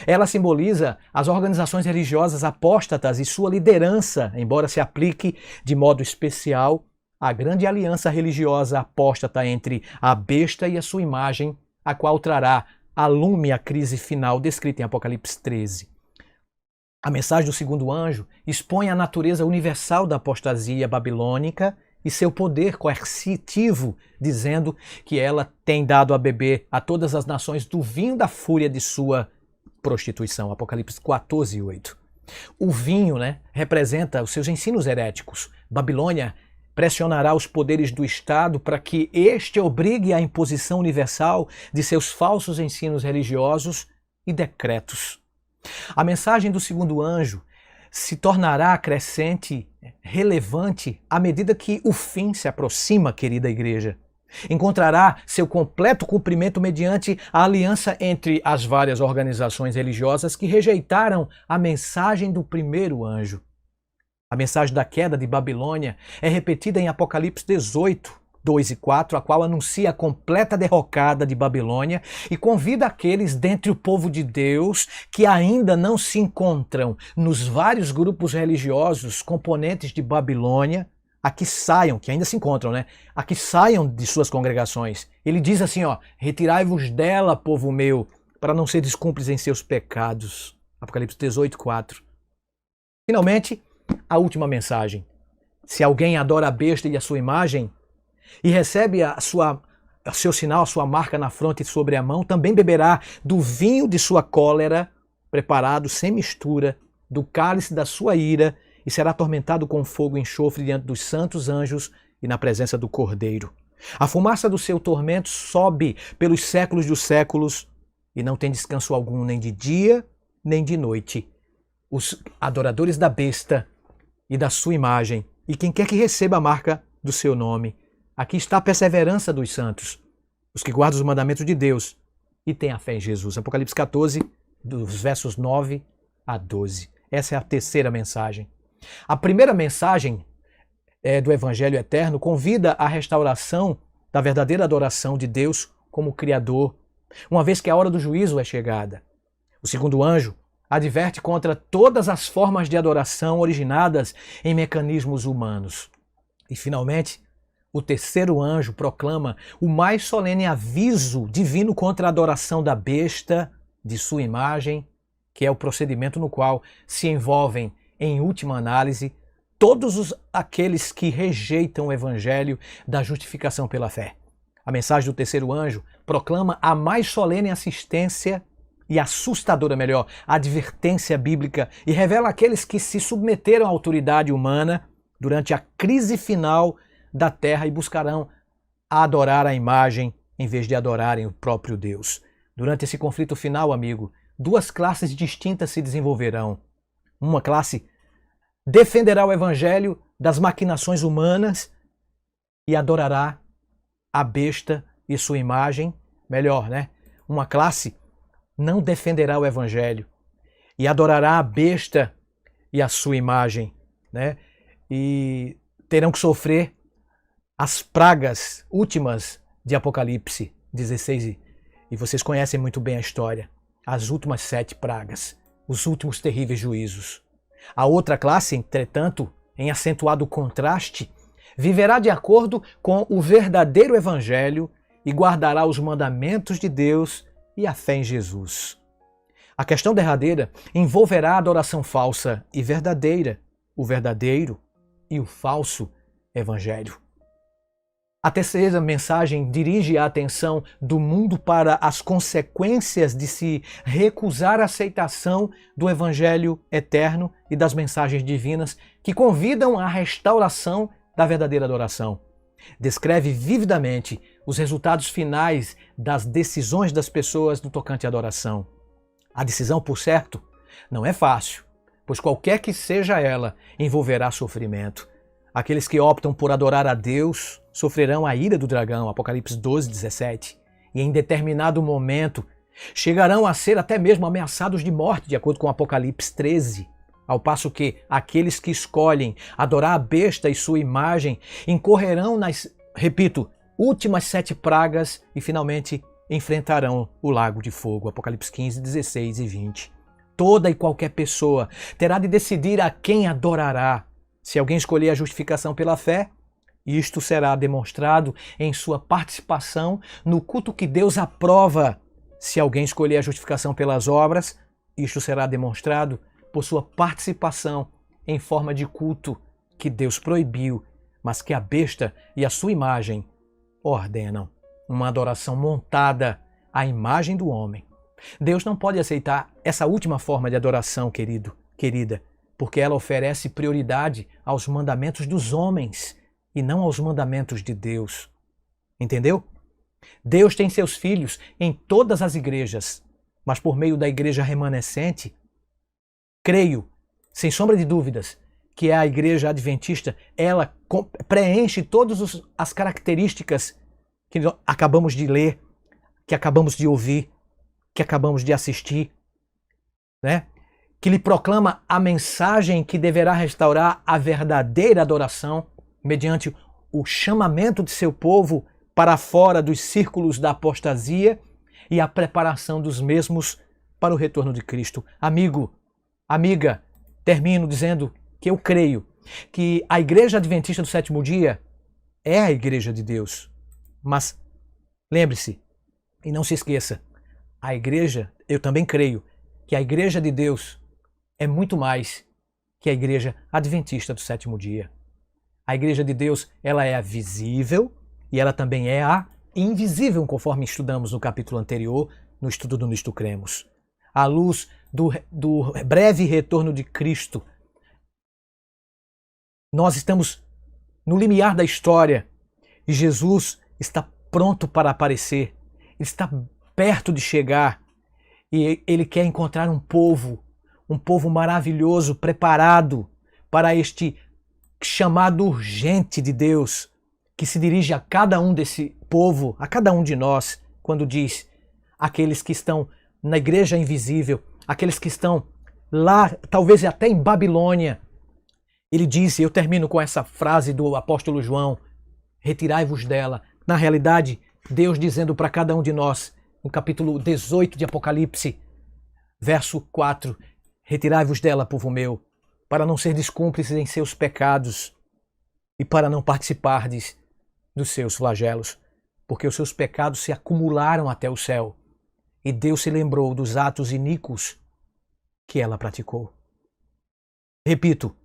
Ela simboliza as organizações religiosas apóstatas e sua liderança, embora se aplique de modo especial à grande aliança religiosa apóstata entre a besta e a sua imagem, a qual trará a lume a crise final descrita em Apocalipse 13. A mensagem do segundo anjo expõe a natureza universal da apostasia babilônica e seu poder coercitivo, dizendo que ela tem dado a beber a todas as nações do vinho da fúria de sua prostituição, Apocalipse 14, 8. O vinho, representa os seus ensinos heréticos. Babilônia pressionará os poderes do Estado para que este obrigue a imposição universal de seus falsos ensinos religiosos e decretos. A mensagem do segundo anjo se tornará crescente, relevante, à medida que o fim se aproxima, querida igreja. Encontrará seu completo cumprimento mediante a aliança entre as várias organizações religiosas que rejeitaram a mensagem do primeiro anjo. A mensagem da queda de Babilônia é repetida em Apocalipse 18, 2 e 4, a qual anuncia a completa derrocada de Babilônia e convida aqueles dentre o povo de Deus que ainda não se encontram nos vários grupos religiosos componentes de Babilônia a que saiam, que ainda se encontram, a que saiam de suas congregações. Ele diz assim, retirai-vos dela, povo meu, para não seres cúmplices em seus pecados. Apocalipse 18, 4. Finalmente, a última mensagem. Se alguém adora a besta e a sua imagem e recebe o seu sinal, a sua marca na fronte e sobre a mão, também beberá do vinho de sua cólera, preparado sem mistura, do cálice da sua ira, e será atormentado com fogo e enxofre diante dos santos anjos e na presença do Cordeiro. A fumaça do seu tormento sobe pelos séculos dos séculos e não tem descanso algum, nem de dia, nem de noite. Os adoradores da besta e da sua imagem, e quem quer que receba a marca do seu nome. Aqui está a perseverança dos santos, os que guardam os mandamentos de Deus e têm a fé em Jesus. Apocalipse 14, dos versos 9 a 12. Essa é a terceira mensagem. A primeira mensagem do Evangelho Eterno convida à restauração da verdadeira adoração de Deus como Criador, uma vez que a hora do juízo é chegada. O segundo anjo adverte contra todas as formas de adoração originadas em mecanismos humanos. E, finalmente, o terceiro anjo proclama o mais solene aviso divino contra a adoração da besta, de sua imagem, que é o procedimento no qual se envolvem, em última análise, todos aqueles que rejeitam o evangelho da justificação pela fé. A mensagem do terceiro anjo proclama a mais solene assistência e assustadora, melhor, advertência bíblica e revela aqueles que se submeteram à autoridade humana durante a crise final da terra e buscarão adorar a imagem em vez de adorarem o próprio Deus. Durante esse conflito final, amigo, duas classes distintas se desenvolverão. Uma classe defenderá o evangelho das maquinações humanas e adorará a besta e sua imagem. Melhor, né? Uma classe não defenderá o evangelho e adorará a besta e a sua imagem, né? E terão que sofrer as pragas últimas de Apocalipse 16. E vocês conhecem muito bem a história. As últimas 7 pragas, os últimos terríveis juízos. A outra classe, entretanto, em acentuado contraste, viverá de acordo com o verdadeiro evangelho e guardará os mandamentos de Deus e a fé em Jesus. A questão derradeira envolverá a adoração falsa e verdadeira, o verdadeiro e o falso evangelho. A terceira mensagem dirige a atenção do mundo para as consequências de se recusar a aceitação do evangelho eterno e das mensagens divinas que convidam à restauração da verdadeira adoração. Descreve vividamente os resultados finais das decisões das pessoas no tocante à adoração. A decisão, por certo, não é fácil, pois qualquer que seja ela, envolverá sofrimento. Aqueles que optam por adorar a Deus sofrerão a ira do dragão, Apocalipse 12, 17, e em determinado momento chegarão a ser até mesmo ameaçados de morte, de acordo com Apocalipse 13, ao passo que aqueles que escolhem adorar a besta e sua imagem incorrerão nas, repito, últimas 7 pragas e finalmente enfrentarão o lago de fogo, Apocalipse 15, 16 e 20. Toda e qualquer pessoa terá de decidir a quem adorará. Se alguém escolher a justificação pela fé, isto será demonstrado em sua participação no culto que Deus aprova. Se alguém escolher a justificação pelas obras, isto será demonstrado por sua participação em forma de culto que Deus proibiu, mas que a besta e a sua imagem ordenam. Uma adoração montada à imagem do homem. Deus não pode aceitar essa última forma de adoração, querida, porque ela oferece prioridade aos mandamentos dos homens e não aos mandamentos de Deus. Entendeu? Deus tem seus filhos em todas as igrejas, mas por meio da igreja remanescente, creio, sem sombra de dúvidas, que é a igreja adventista, ela preenche todas as características que acabamos de ler, que acabamos de ouvir, que acabamos de assistir, né? Que lhe proclama a mensagem que deverá restaurar a verdadeira adoração mediante o chamamento de seu povo para fora dos círculos da apostasia e a preparação dos mesmos para o retorno de Cristo. Amigo, amiga, termino dizendo que eu creio que a Igreja Adventista do Sétimo Dia é a Igreja de Deus. Mas lembre-se e não se esqueça, a Igreja, eu também creio que a Igreja de Deus é muito mais que a Igreja Adventista do Sétimo Dia. A Igreja de Deus, ela é a visível e ela também é a invisível, conforme estudamos no capítulo anterior, no estudo do Nisto Cremos. À luz do breve retorno de Cristo, nós estamos no limiar da história e Jesus está pronto para aparecer. Ele está perto de chegar e ele quer encontrar um povo maravilhoso, preparado para este chamado urgente de Deus, que se dirige a cada um desse povo, a cada um de nós, quando diz: aqueles que estão na igreja invisível, aqueles que estão lá, talvez até em Babilônia. Ele disse, eu termino com essa frase do apóstolo João: retirai-vos dela. Na realidade, Deus dizendo para cada um de nós, no capítulo 18 de Apocalipse: Verso 4. Retirai-vos dela, povo meu, para não serdes cúmplices em seus pecados e para não participardes dos seus flagelos, porque os seus pecados se acumularam até o céu e Deus se lembrou dos atos iníquos que ela praticou. Repito,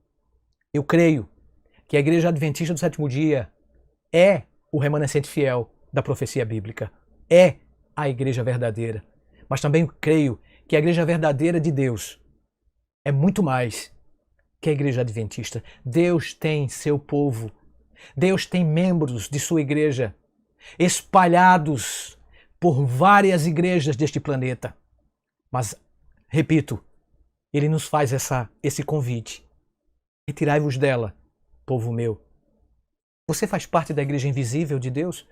eu creio que a Igreja Adventista do Sétimo Dia é o remanescente fiel da profecia bíblica, é a igreja verdadeira. Mas também creio que a igreja verdadeira de Deus é muito mais que a igreja adventista. Deus tem seu povo, Deus tem membros de sua igreja espalhados por várias igrejas deste planeta. Mas, repito, Ele nos faz esse convite. Retirai-vos dela, povo meu. Você faz parte da igreja invisível de Deus?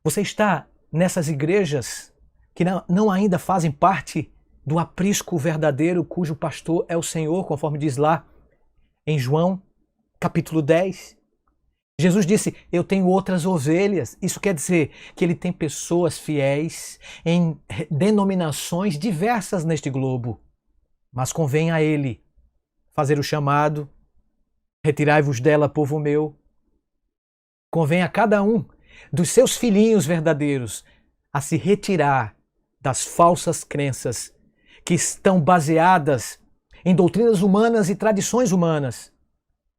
Você está nessas igrejas que não ainda fazem parte do aprisco verdadeiro, cujo pastor é o Senhor, conforme diz lá em João, capítulo 10. Jesus disse, eu tenho outras ovelhas. Isso quer dizer que ele tem pessoas fiéis em denominações diversas neste globo. Mas convém a ele fazer o chamado, retirai-vos dela, povo meu. Convém a cada um dos seus filhinhos verdadeiros a se retirar das falsas crenças que estão baseadas em doutrinas humanas e tradições humanas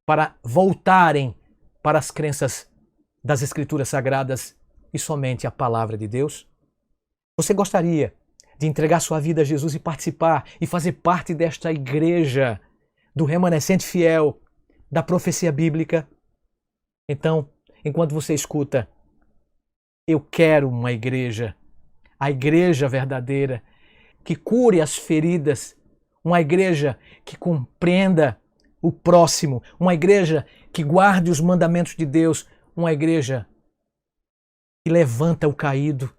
para voltarem para as crenças das Escrituras Sagradas e somente a Palavra de Deus? Você gostaria de entregar sua vida a Jesus e participar e fazer parte desta igreja do remanescente fiel da profecia bíblica? Então, enquanto você escuta, eu quero uma igreja, a igreja verdadeira, que cure as feridas, uma igreja que compreenda o próximo, uma igreja que guarde os mandamentos de Deus, uma igreja que levanta o caído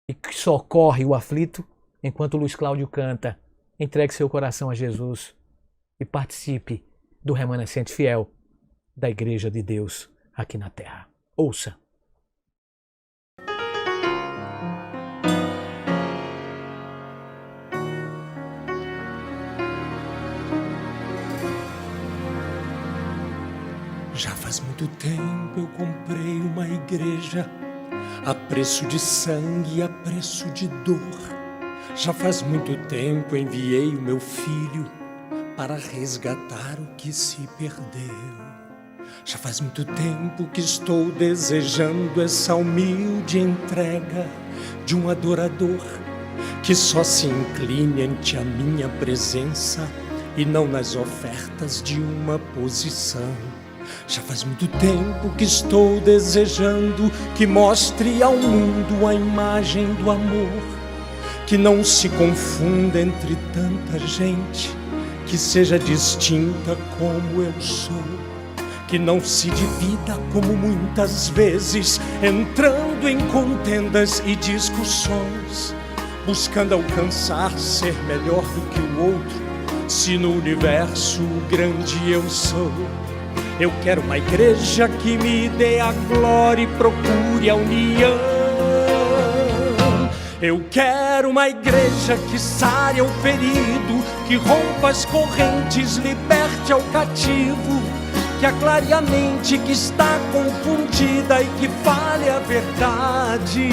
e que socorre o aflito, enquanto Luiz Cláudio canta, entregue seu coração a Jesus e participe do remanescente fiel da igreja de Deus aqui na terra. Ouça. Já faz muito tempo eu comprei uma igreja a preço de sangue e a preço de dor. Já faz muito tempo enviei o meu filho para resgatar o que se perdeu. Já faz muito tempo que estou desejando essa humilde entrega de um adorador que só se incline ante a minha presença e não nas ofertas de uma posição. Já faz muito tempo que estou desejando que mostre ao mundo a imagem do amor, que não se confunda entre tanta gente, que seja distinta como eu sou, que não se divida como muitas vezes, entrando em contendas e discussões, buscando alcançar ser melhor do que o outro, se no universo grande eu sou. Eu quero uma igreja que me dê a glória e procure a união. Eu quero uma igreja que sare o ferido, que rompa as correntes, liberte ao cativo, que aclare a mente que está confundida e que fale a verdade.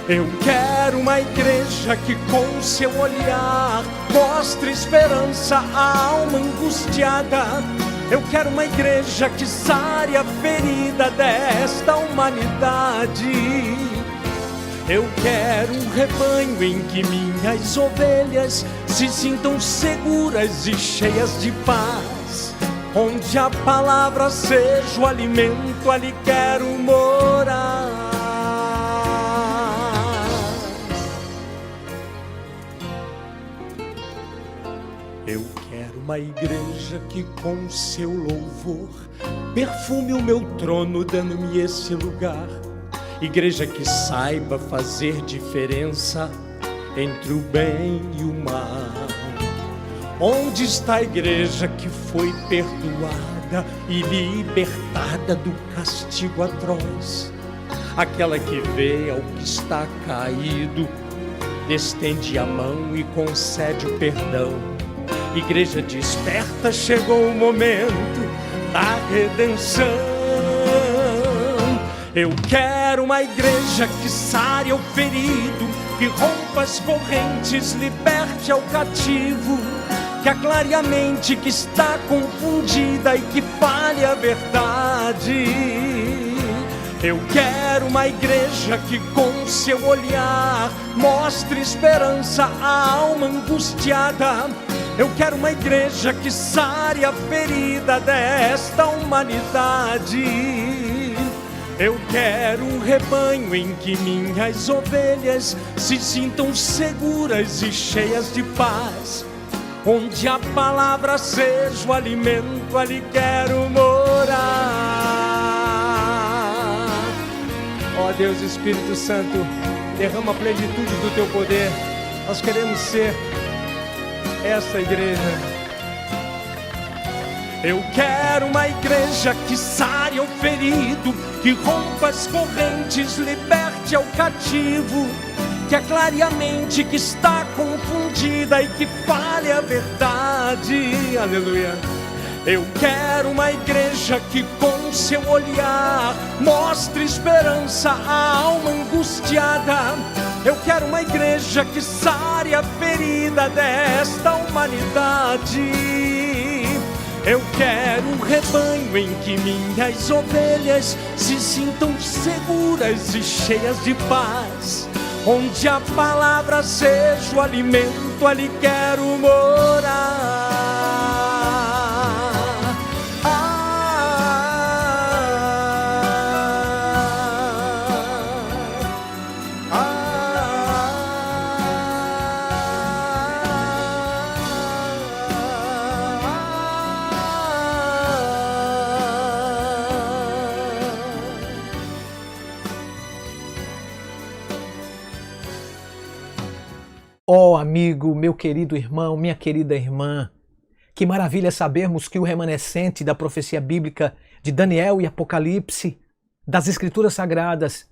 Eu quero uma igreja que com seu olhar mostre esperança à alma angustiada. Eu quero uma igreja que sare a ferida desta humanidade. Eu quero um rebanho em que minhas ovelhas se sintam seguras e cheias de paz, onde a palavra seja o alimento, ali quero morar. Eu quero uma igreja que com seu louvor perfume o meu trono, dando-me esse lugar. Igreja que saiba fazer diferença entre o bem e o mal. Onde está a igreja que foi perdoada e libertada do castigo atroz? Aquela que vê ao que está caído estende a mão e concede o perdão. Igreja desperta, chegou o momento da redenção. Eu quero uma igreja que sare ao ferido, que rompa as correntes, liberte ao cativo, que aclare a mente que está confundida e que fale a verdade. Eu quero uma igreja que com seu olhar mostre esperança à alma angustiada. Eu quero uma igreja que sare a ferida desta humanidade. Eu quero um rebanho em que minhas ovelhas se sintam seguras e cheias de paz, onde a palavra seja o alimento, ali quero morar. Ó Deus Espírito Santo, derrama a plenitude do teu poder. Nós queremos ser essa igreja. Eu quero uma igreja que sare ao ferido, que rompa as correntes, liberte ao cativo, que aclare a mente que está confundida e que fale a verdade. Aleluia. Eu quero uma igreja que com seu olhar mostre esperança à alma angustiada. Eu quero uma igreja que sare a ferida desta humanidade. Eu quero um rebanho em que minhas ovelhas se sintam seguras e cheias de paz, onde a palavra seja o alimento, ali quero morar. Oh, amigo, meu querido irmão, minha querida irmã, que maravilha sabermos que o remanescente da profecia bíblica de Daniel e Apocalipse, das Escrituras Sagradas,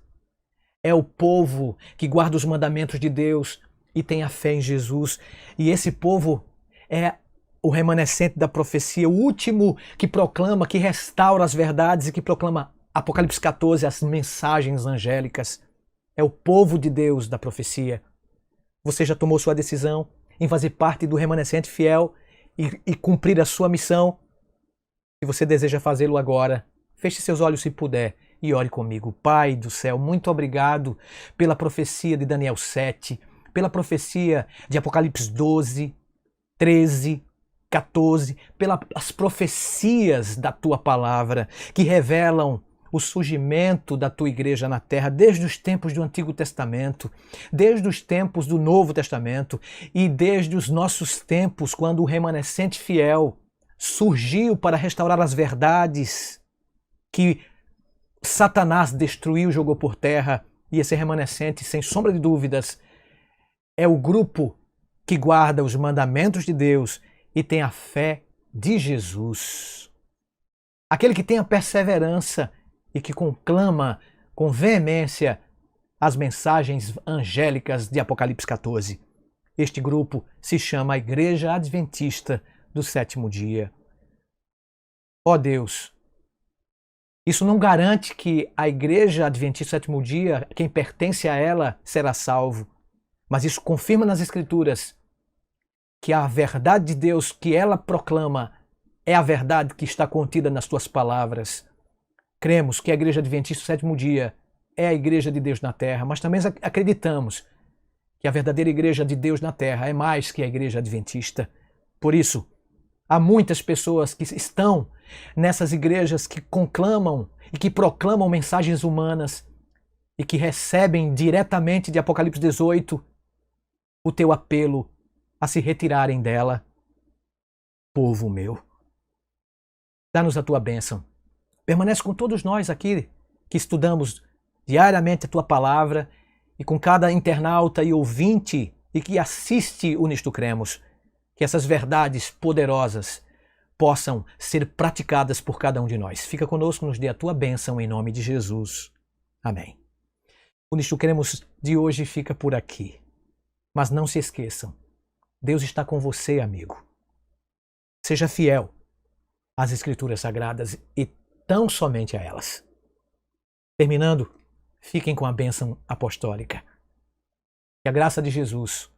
é o povo que guarda os mandamentos de Deus e tem a fé em Jesus. E esse povo é o remanescente da profecia, o último que proclama, que restaura as verdades e que proclama Apocalipse 14, as mensagens angélicas. É o povo de Deus da profecia. Você já tomou sua decisão em fazer parte do remanescente fiel e cumprir a sua missão? Se você deseja fazê-lo agora, feche seus olhos se puder e ore comigo. Pai do céu, muito obrigado pela profecia de Daniel 7, pela profecia de Apocalipse 12, 13, 14, pelas profecias da tua palavra que revelam o surgimento da tua igreja na terra desde os tempos do Antigo Testamento, desde os tempos do Novo Testamento e desde os nossos tempos, quando o remanescente fiel surgiu para restaurar as verdades que Satanás destruiu, jogou por terra. E esse remanescente, sem sombra de dúvidas, é o grupo que guarda os mandamentos de Deus e tem a fé de Jesus. Aquele que tem a perseverança e que conclama com veemência as mensagens angélicas de Apocalipse 14. Este grupo se chama a Igreja Adventista do Sétimo Dia. Ó Deus, isso não garante que a Igreja Adventista do Sétimo Dia, quem pertence a ela, será salvo. Mas isso confirma nas Escrituras que a verdade de Deus que ela proclama é a verdade que está contida nas tuas palavras. Cremos que a Igreja Adventista do Sétimo Dia é a Igreja de Deus na Terra, mas também acreditamos que a verdadeira Igreja de Deus na Terra é mais que a Igreja Adventista. Por isso, há muitas pessoas que estão nessas igrejas que conclamam e que proclamam mensagens humanas e que recebem diretamente de Apocalipse 18 o teu apelo a se retirarem dela. Povo meu, dá-nos a tua bênção. Permanece com todos nós aqui que estudamos diariamente a tua palavra e com cada internauta e ouvinte e que assiste o Nisto Cremos, que essas verdades poderosas possam ser praticadas por cada um de nós. Fica conosco, nos dê a tua bênção em nome de Jesus. Amém. O Nisto Cremos de hoje fica por aqui. Mas não se esqueçam, Deus está com você, amigo. Seja fiel às Escrituras Sagradas e tão somente a elas. Terminando, fiquem com a bênção apostólica. Que a graça de Jesus,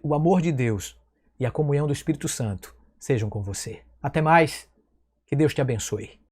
o amor de Deus e a comunhão do Espírito Santo sejam com você. Até mais, que Deus te abençoe.